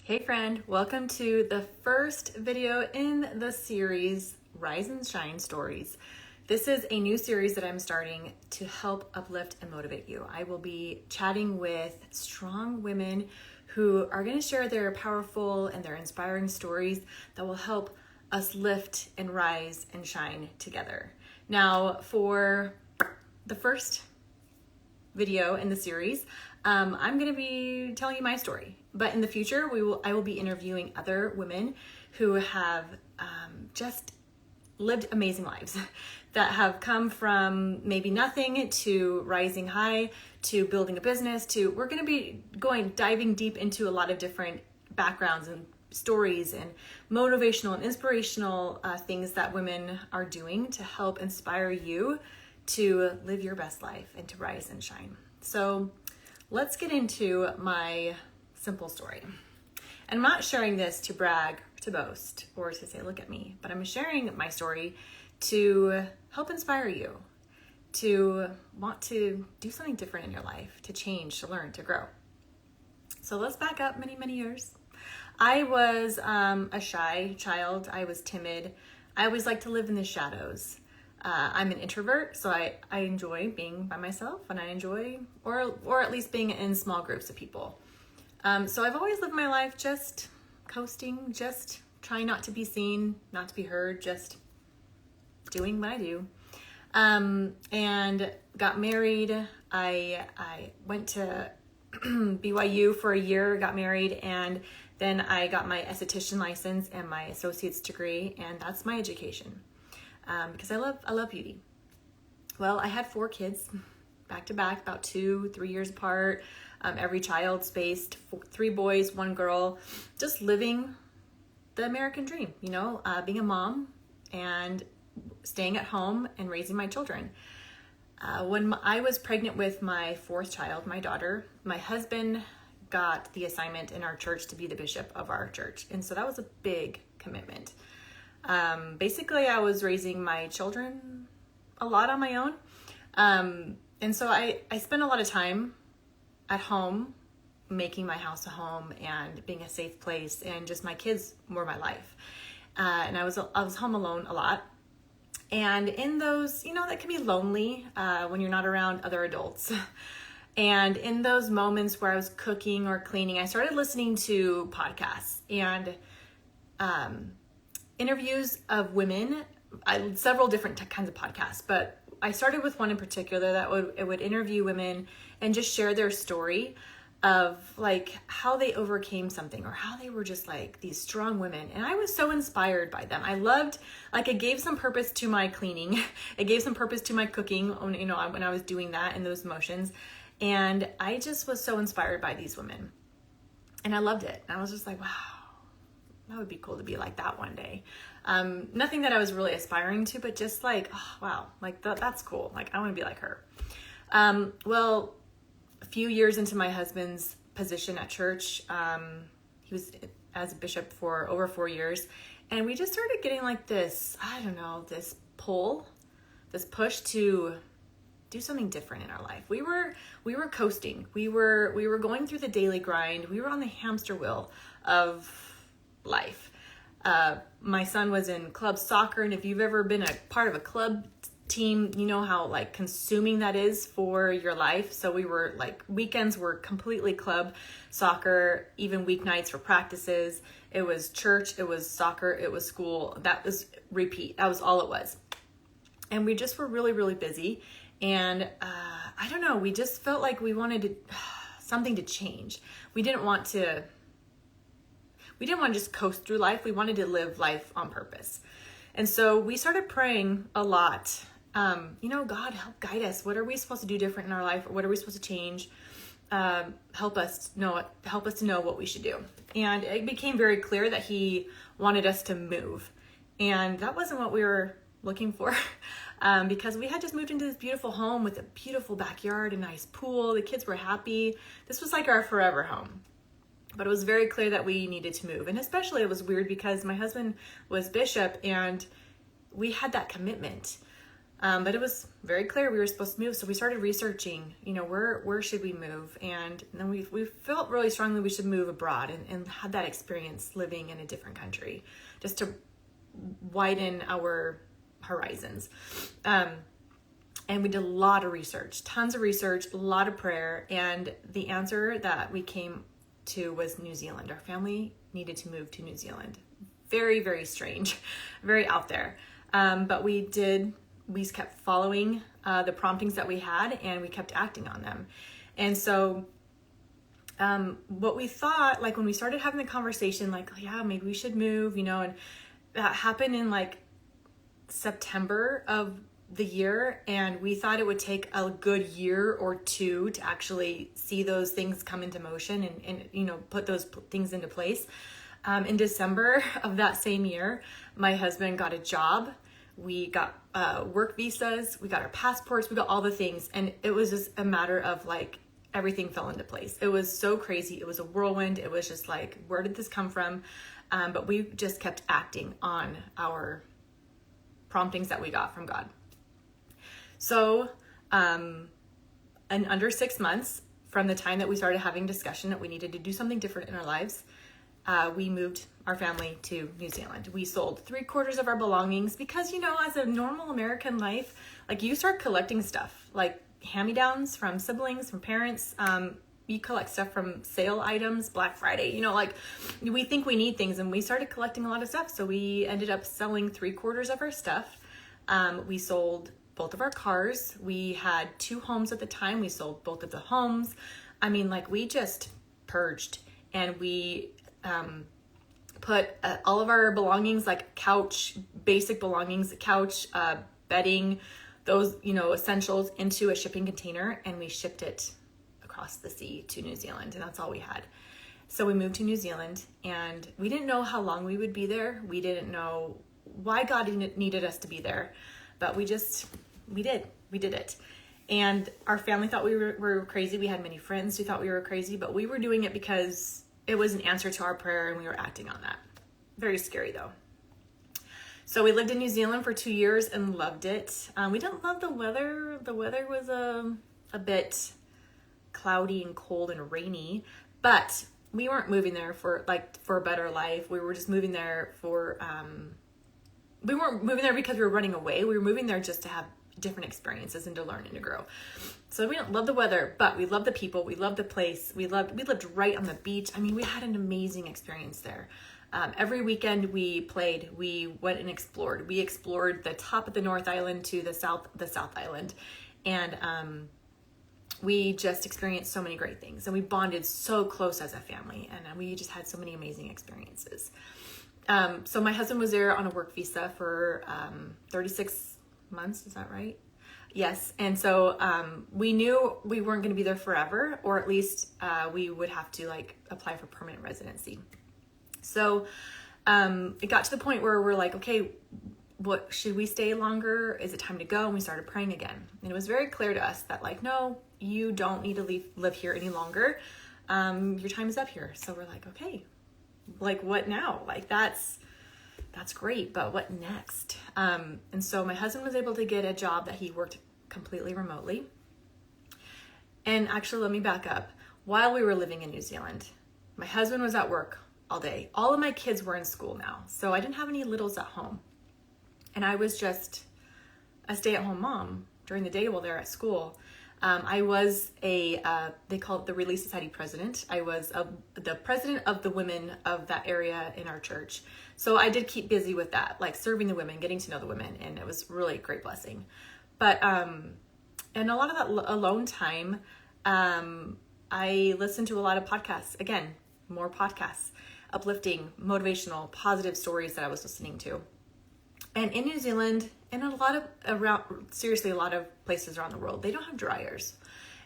Hey friend, welcome to the first video in the series Rise and Shine Stories. This is a new series that I'm starting to help uplift and motivate you. I will be chatting with strong women who are going to share their powerful and their inspiring stories that will help us lift and rise and shine together. Now, for the first video in the series, I'm going to be telling you my story. But in the future, I will be interviewing other women who have just lived amazing lives that have come from maybe nothing to rising high to building a business to we're going to be diving deep into a lot of different backgrounds and stories and motivational and inspirational things that women are doing to help inspire you to live your best life and to rise and shine. So let's get into my simple story. And I'm not sharing this to brag, to boast, or to say, look at me, but I'm sharing my story to help inspire you, to want to do something different in your life, to change, to learn, to grow. So let's back up many, many years. I was a shy child. I was timid. I always liked to live in the shadows. I'm an introvert, so I enjoy being by myself, and I enjoy, or at least being in small groups of people. So I've always lived my life just coasting, just trying not to be seen, not to be heard, just doing what I do. And got married. I went to BYU for a year, got married, and then I got my esthetician license and my associate's degree, and that's my education. Because I love beauty. Well, I had 4 kids back to back, about 2-3 years apart. Every child spaced 3 boys, 1 girl, just living the American dream, being a mom and staying at home and raising my children. When I was pregnant with my 4th child, my daughter, my husband got the assignment in our church to be the bishop of our church. And so that was a big commitment. Basically, I was raising my children a lot on my own. And so I spent a lot of time at home, making my house a home and being a safe place, and just my kids were my life. And I was home alone a lot. And in those, that can be lonely when you're not around other adults. And in those moments where I was cooking or cleaning, I started listening to podcasts and interviews of women, several different kinds of podcasts, but I started with one in particular that would interview women and just share their story of like how they overcame something or how they were just like these strong women. And I was so inspired by them. I loved, it gave some purpose to my cleaning. It gave some purpose to my cooking, when I was doing that and those motions. And I just was so inspired by these women. And I loved it. And I was just like, wow, that would be cool to be like that one day. Nothing that I was really aspiring to, but just like, oh, wow, that's cool. Like, I want to be like her. Well, a few years into my husband's position at church, he was as a bishop for over 4 years. And we just started getting like this, this pull, this push to do something different in our life. We were coasting. We were going through the daily grind. We were on the hamster wheel of life. My son was in club soccer, and if you've ever been a part of a club team, you know how consuming that is for your life. So we were weekends were completely club soccer, even weeknights for practices. It was church, it was soccer, it was school. That was repeat. That was all it was. And we just were really, really busy. And we just felt like we wanted something to change. We didn't want to just coast through life. We wanted to live life on purpose. And so we started praying a lot. God, help guide us. What are we supposed to do different in our life? What are we supposed to change? Help us to know what we should do. And it became very clear that he wanted us to move. And that wasn't what we were looking for. Because we had just moved into this beautiful home with a beautiful backyard, a nice pool. The kids were happy. This was like our forever home. But it was very clear that we needed to move. And especially it was weird because my husband was bishop and we had that commitment. But it was very clear we were supposed to move. So we started researching, where should we move? And then we felt really strongly we should move abroad and had that experience living in a different country just to widen our horizons. And we did a lot of research, tons of research, a lot of prayer. And the answer that we came to was New Zealand. Our family needed to move to New Zealand. Very, very strange, very out there. But we kept following the promptings that we had, and we kept acting on them. And so what we thought, like when we started having the conversation, like, yeah, maybe we should move, and that happened in like September of the year, and we thought it would take a good year or two to actually see those things come into motion and put those things into place. In December of that same year, my husband got a job. We got work visas, we got our passports, we got all the things. And it was just a matter of like, everything fell into place. It was so crazy. It was a whirlwind. It was just like, where did this come from? But we just kept acting on our promptings that we got from God. So, in under 6 months from the time that we started having discussion that we needed to do something different in our lives, we moved our family to New Zealand. We sold 3/4 of our belongings because, as a normal American life, like you start collecting stuff like hand-me-downs from siblings, from parents. You collect stuff from sale items, Black Friday, like we think we need things, and we started collecting a lot of stuff. So we ended up selling 3/4 of our stuff. We sold both of our cars. We had 2 homes at the time. We sold both of the homes. I mean, like we just purged, and we put all of our belongings, like couch, basic belongings, couch, bedding, those, essentials into a shipping container, and we shipped it across the sea to New Zealand. And that's all we had. So we moved to New Zealand, and we didn't know how long we would be there. We didn't know why God needed us to be there, but we did it. And our family thought we were crazy. We had many friends who thought we were crazy, but we were doing it because it was an answer to our prayer, and we were acting on that. Very scary though. So we lived in New Zealand for 2 years and loved it. We didn't love the weather. The weather was a bit cloudy and cold and rainy, but we weren't moving there for a better life. We were just moving there we weren't moving there because we were running away. We were moving there just to have different experiences and to learn and to grow. So we didn't love the weather, but we loved the people. We loved the place. We lived right on the beach. I mean, we had an amazing experience there. Every weekend we played, we went and explored. We explored the top of the North Island to the South Island. And we just experienced so many great things. And we bonded so close as a family. And we just had so many amazing experiences. So my husband was there on a work visa for 36 months. Is that right? Yes. And so we knew we weren't going to be there forever, or at least we would have to apply for permanent residency. So it got to the point where we're like, okay, what should we stay longer? Is it time to go? And we started praying again. And it was very clear to us that no, you don't need to live here any longer. Your time is up here. So we're like, okay, what now? That's great, but what next? And so my husband was able to get a job that he worked completely remotely. And actually, let me back up. While we were living in New Zealand, my husband was at work all day. All of my kids were in school now, so I didn't have any littles at home. And I was just a stay-at-home mom during the day while they're at school. I was they call it the Relief Society president. I was the president of the women of that area in our church. So I did keep busy with that, serving the women, getting to know the women, and it was really a great blessing. But, and a lot of that alone time, I listened to a lot of podcasts. Again, more podcasts, uplifting, motivational, positive stories that I was listening to. And in New Zealand, and a lot of places around the world, they don't have dryers.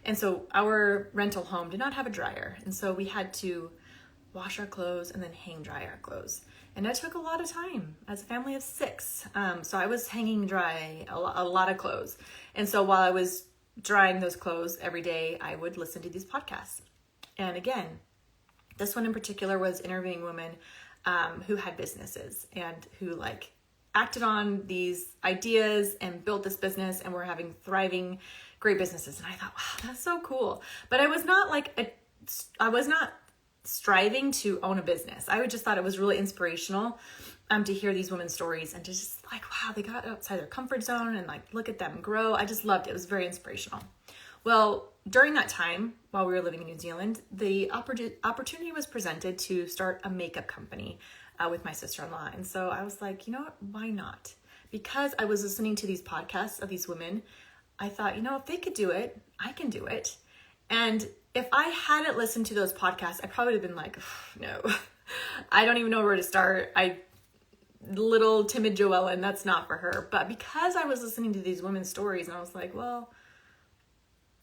And so our rental home did not have a dryer. And so we had to wash our clothes and then hang dry our clothes. And that took a lot of time as a family of 6. So I was hanging dry a lot of clothes. And so while I was drying those clothes every day, I would listen to these podcasts. And again, this one in particular was interviewing women who had businesses and who acted on these ideas and built this business, and we're having thriving, great businesses. And I thought, wow, that's so cool. But I was not striving to own a business. I just thought it was really inspirational to hear these women's stories and to just like, wow, they got outside their comfort zone and like, look at them grow. I just loved it. It was very inspirational. Well, during that time, while we were living in New Zealand, the opportunity was presented to start a makeup company with my sister-in-law. And so I was like, you know what, why not? Because I was listening to these podcasts of these women, I thought, you know, if they could do it, I can do it. And if I hadn't listened to those podcasts, I probably would have been like, no, I don't even know where to start. Little timid JOELLEN, that's not for her. But because I was listening to these women's stories and I was like, well,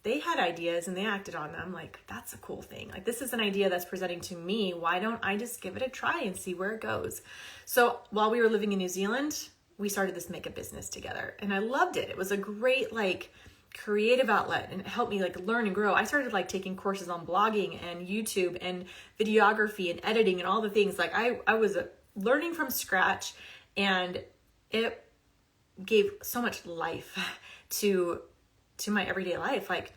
they had ideas and they acted on them. Like, that's a cool thing. Like, this is an idea that's presenting to me. Why don't I just give it a try and see where it goes? So while we were living in New Zealand, we started this makeup business together and I loved it. It was a great, like, creative outlet and it helped me like learn and grow. I started like taking courses on blogging and YouTube and videography and editing and all the things. Like I was learning from scratch, and it gave so much life to my everyday life. Like,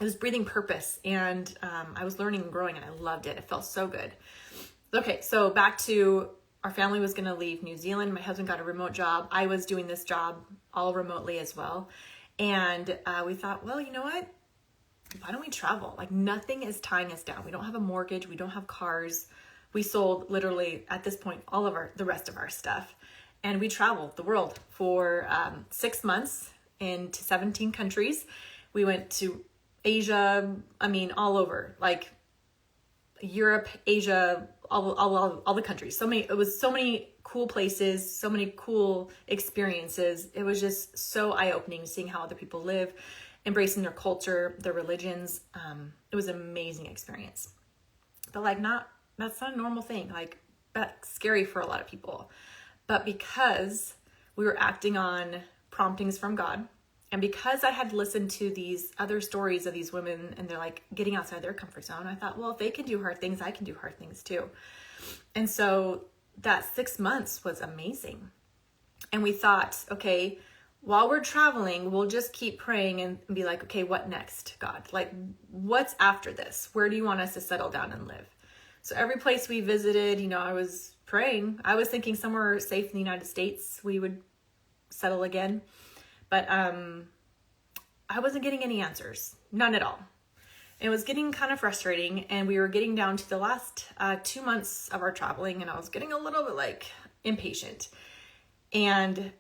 it was breathing purpose, and I was learning and growing, and I loved it. It felt so good. Okay, so back to our family was going to leave New Zealand. My husband got a remote job. I was doing this job all remotely as well. And we thought, well, you know what? Why don't we travel? Like, nothing is tying us down. We don't have a mortgage. We don't have cars. We sold literally at this point all of the rest of our stuff. And we traveled the world for 6 months into 17 countries. We went to Asia, all over, like Europe, Asia, all the countries. It was so many cool places, so many cool experiences. It was just so eye-opening seeing how other people live, embracing their culture, their religions. It was an amazing experience. But that's not a normal thing. Like, that's scary for a lot of people. But because we were acting on promptings from God, and because I had listened to these other stories of these women and they're like getting outside their comfort zone, I thought, well, if they can do hard things, I can do hard things too. And so that 6 months was amazing. And we thought, okay, while we're traveling, we'll just keep praying and be like, okay, what next, God? Like, what's after this? Where do you want us to settle down and live? So every place we visited, I was praying. I was thinking somewhere safe in the United States we would settle again. But I wasn't getting any answers. None at all. It was getting kind of frustrating, and we were getting down to the last 2 months of our traveling, and I was getting a little bit like impatient. And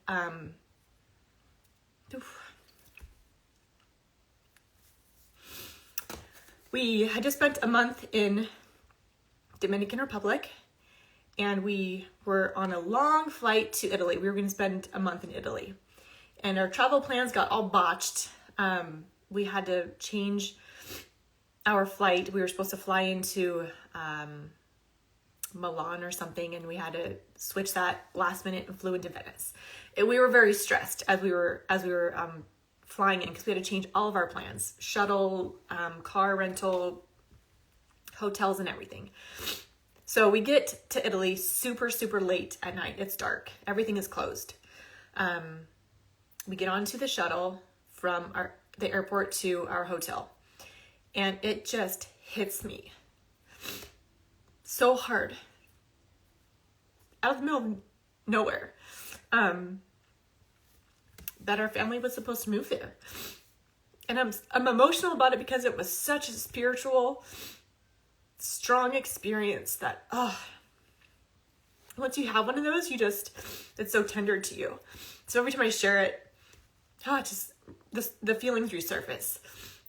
we had just spent a month in Dominican Republic, and we were on a long flight to Italy. We were going to spend a month in Italy, and our travel plans got all botched. We had to change our flight. We were supposed to fly into Milan or something, and we had to switch that last minute and flew into Venice. And we were very stressed as we were flying in, because we had to change all of our plans: shuttle, car rental, hotels, and everything. So we get to Italy super, super late at night. It's dark. Everything is closed. We get onto the shuttle from the airport to our hotel, and it just hits me so hard out of the middle of nowhere that our family was supposed to move there. And I'm emotional about it because it was such a spiritual, strong experience that, once you have one of those, it's so tender to you. So every time I share it, the feelings resurface.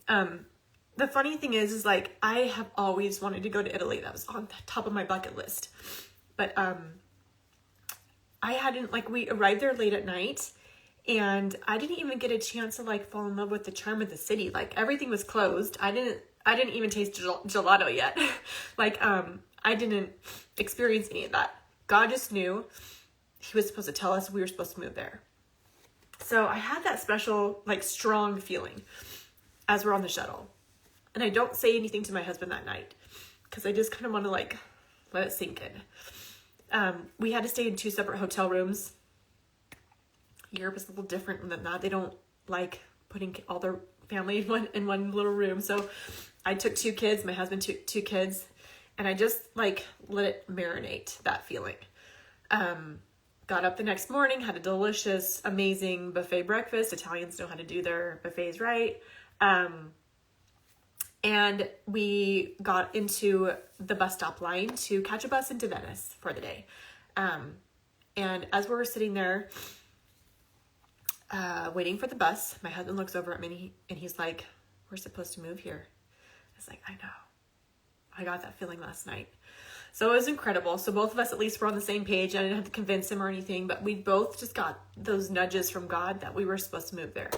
The funny thing is like, I have always wanted to go to Italy. That was on the top of my bucket list. But I hadn't, we arrived there late at night, and I didn't even get a chance to fall in love with the charm of the city. Everything was closed. I didn't even taste gelato yet. I didn't experience any of that. God just knew he was supposed to tell us we were supposed to move there. So I had that special, strong feeling as we're on the shuttle. And I don't say anything to my husband that night because I just kind of want to let it sink in. We had to stay in 2 separate hotel rooms. Europe is a little different than that. They don't like putting all their family in one little room. So I took 2 kids, my husband took 2 kids, and I just like let it marinate, that feeling. Got up the next morning, had a delicious, amazing buffet breakfast. Italians know how to do their buffets right. And we got into the bus stop line to catch a bus into Venice for the day. And as we were sitting there waiting for the bus, my husband looks over at me and he's like, "We're supposed to move here." I was like, "I know. I got that feeling last night." So it was incredible. So both of us at least were on the same page. I didn't have to convince him or anything, but we both just got those nudges from God that we were supposed to move there.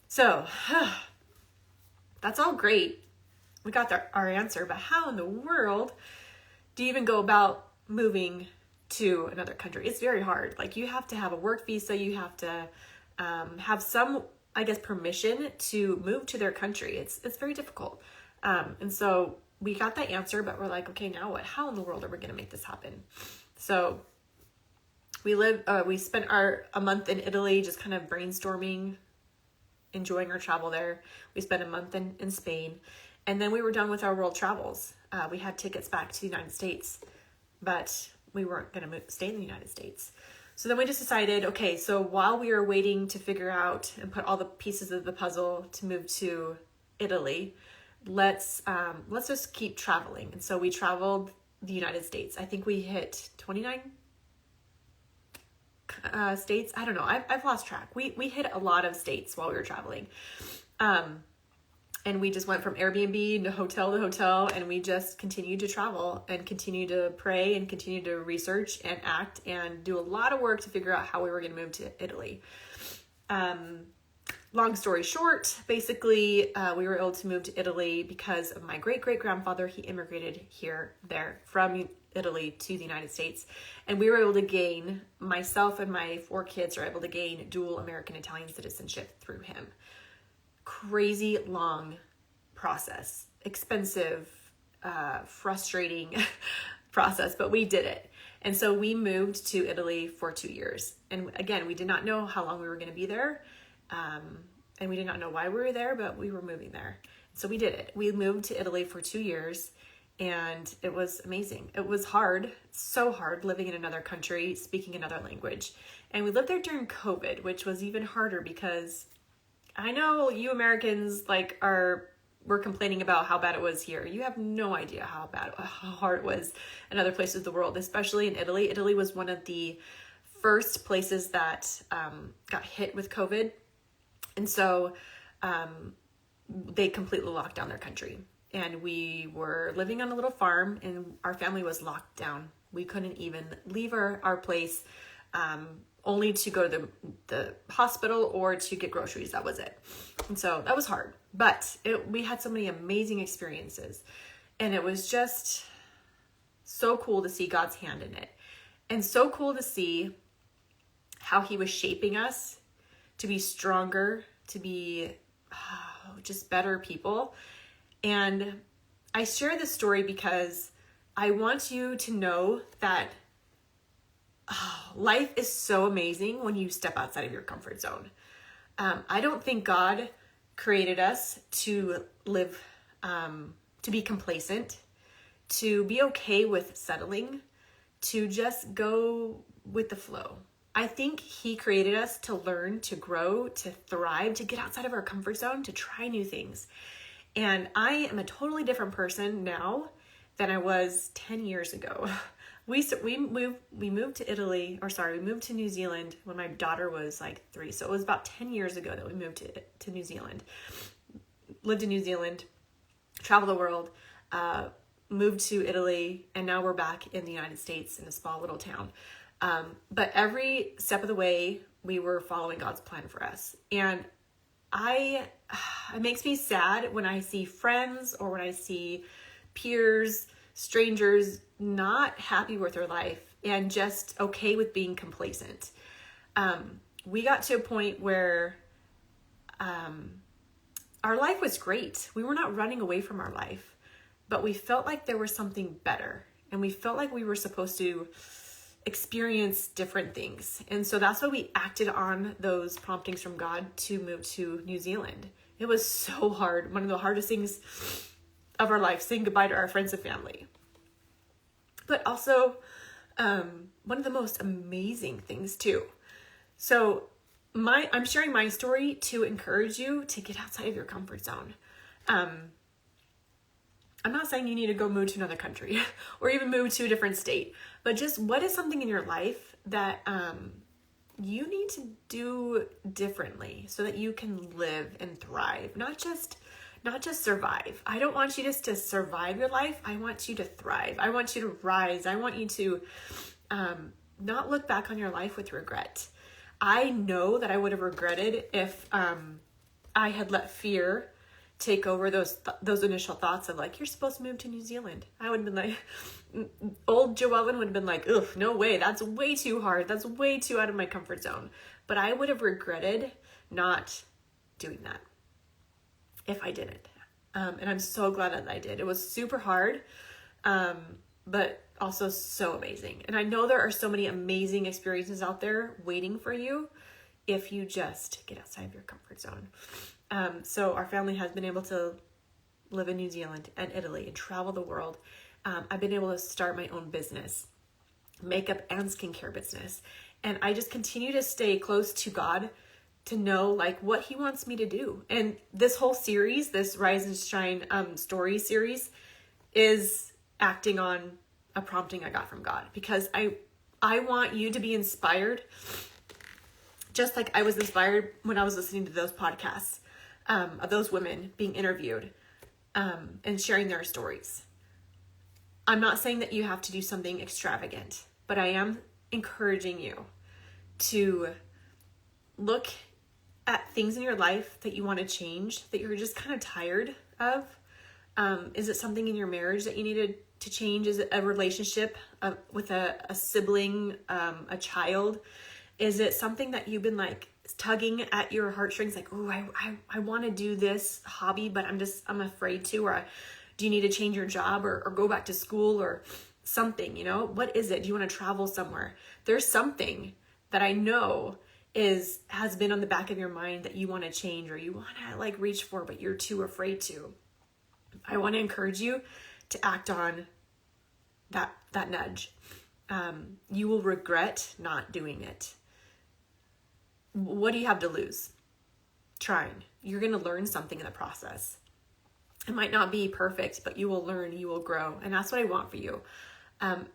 So that's all great. We got our answer, but how in the world do you even go about moving to another country? It's very hard. Like, you have to have a work visa. You have to have some, I guess, permission to move to their country. It's very difficult. And so we got that answer, but we're like, okay, now what? How in the world are we going to make this happen? So we spent a month in Italy, just kind of brainstorming, enjoying our travel there. We spent a month in Spain, and then we were done with our world travels. We had tickets back to the United States, but we weren't going to stay in the United States. So then we just decided, okay, so while we were waiting to figure out and put all the pieces of the puzzle to move to Italy, let's just keep traveling. And so we traveled the United States. I think we hit 29 states. I don't know. I've lost track. We hit a lot of states while we were traveling. And we just went from Airbnb to hotel, and we just continued to travel and continue to pray and continue to research and act and do a lot of work to figure out how we were going to move to Italy. Long story short, basically, we were able to move to Italy because of my great-great-grandfather. He immigrated there from Italy to the United States. And we were able to gain, myself and my 4 kids are able to gain dual American-Italian citizenship through him. Crazy long process, expensive, frustrating process, but we did it. And so we moved to Italy for 2 years. And again, we did not know how long we were going to be there. And we did not know why we were there, but we were moving there. So we did it. We moved to Italy for 2 years, and it was amazing. It was hard, so hard, living in another country, speaking another language. And we lived there during COVID, which was even harder because I know you Americans were complaining about how bad it was here. You have no idea how hard it was in other places of the world, especially in Italy. Italy was one of the first places that got hit with COVID. And so they completely locked down their country. And we were living on a little farm, and our family was locked down. We couldn't even leave our place, only to go to the hospital or to get groceries. That was it. And so that was hard. But we had so many amazing experiences. And it was just so cool to see God's hand in it. And so cool to see how he was shaping us to be stronger, to be just better people. And I share this story because I want you to know that life is so amazing when you step outside of your comfort zone. I don't think God created us to live, to be complacent, to be okay with settling, to just go with the flow. I think he created us to learn, to grow, to thrive, to get outside of our comfort zone, to try new things. And I am a totally different person now than I was 10 years ago. We moved to New Zealand when my daughter was like 3. So it was about 10 years ago that we moved to New Zealand. Lived in New Zealand, traveled the world, moved to Italy, and now we're back in the United States in a small little town. But every step of the way, we were following God's plan for us. And it makes me sad when I see friends or when I see peers, strangers, not happy with their life and just okay with being complacent. We got to a point where our life was great. We were not running away from our life, but we felt like there was something better. And we felt like we were supposed to experience different things. And so that's why we acted on those promptings from God to move to New Zealand. It was so hard. One of the hardest things of our life, saying goodbye to our friends and family. But also one of the most amazing things too. So I'm sharing my story to encourage you to get outside of your comfort zone. I'm not saying you need to go move to another country or even move to a different state, but just what is something in your life that you need to do differently so that you can live and thrive, not just survive. I don't want you just to survive your life. I want you to thrive. I want you to rise. I want you to not look back on your life with regret. I know that I would have regretted if I had let fear take over those initial thoughts of like, you're supposed to move to New Zealand. I would have been like, old JOELLEN would have been like, ugh, no way. That's way too hard. That's way too out of my comfort zone. But I would have regretted not doing that if I didn't. And I'm so glad that I did. It was super hard, but also so amazing. And I know there are so many amazing experiences out there waiting for you if you just get outside of your comfort zone. So our family has been able to live in New Zealand and Italy and travel the world. I've been able to start my own business, makeup and skincare business. And I just continue to stay close to God to know like what he wants me to do. And this whole series, this Rise and Shine story series, is acting on a prompting I got from God, because I want you to be inspired just like I was inspired when I was listening to those podcasts of those women being interviewed and sharing their stories. I'm not saying that you have to do something extravagant, but I am encouraging you to look at things in your life that you want to change, that you're just kind of tired of. Is it something in your marriage that you needed to change? Is it a relationship with a sibling, a child? Is it something that you've been like tugging at your heartstrings? Like, oh, I want to do this hobby, but I'm afraid to. Or do you need to change your job or go back to school or something, you know? What is it? Do you want to travel somewhere? There's something that I know has been on the back of your mind that you want to change or you want to like reach for, but you're too afraid to. I want to encourage you to act on that nudge. You will regret not doing it. What do you have to lose? Trying. You're going to learn something in the process. It might not be perfect, but you will learn, you will grow. And that's what I want for you.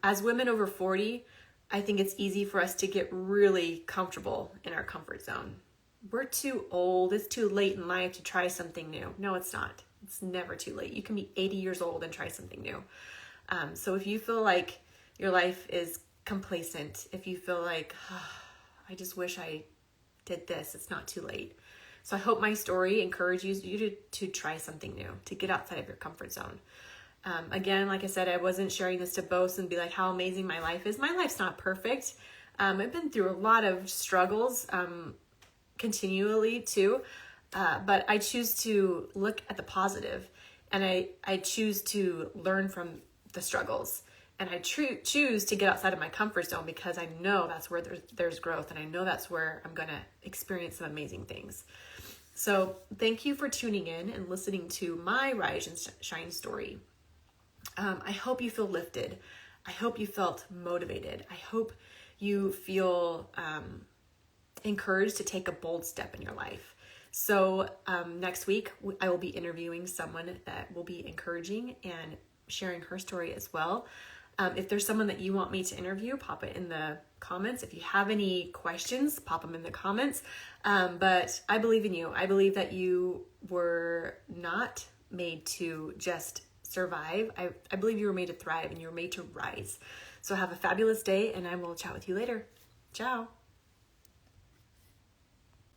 As women over 40, I think it's easy for us to get really comfortable in our comfort zone. We're too old. It's too late in life to try something new. No, it's not. It's never too late. You can be 80 years old and try something new. So if you feel like your life is complacent, if you feel like, oh, I just wish I did this, it's not too late. So I hope my story encourages you to try something new, to get outside of your comfort zone. Again, like I said, I wasn't sharing this to boast and be like how amazing my life is. My life's not perfect. I've been through a lot of struggles continually too, but I choose to look at the positive, and I choose to learn from the struggles, and I choose to get outside of my comfort zone because I know that's where there's growth, and I know that's where I'm going to experience some amazing things. So thank you for tuning in and listening to my Rise and Shine story. I hope you feel lifted. I hope you felt motivated. I hope you feel encouraged to take a bold step in your life. So next week, I will be interviewing someone that will be encouraging and sharing her story as well. If there's someone that you want me to interview, pop it in the comments. If you have any questions, pop them in the comments. But I believe in you. I believe that you were not made to just survive. I believe you were made to thrive and you were made to rise. So have a fabulous day, and I will chat with you later. Ciao.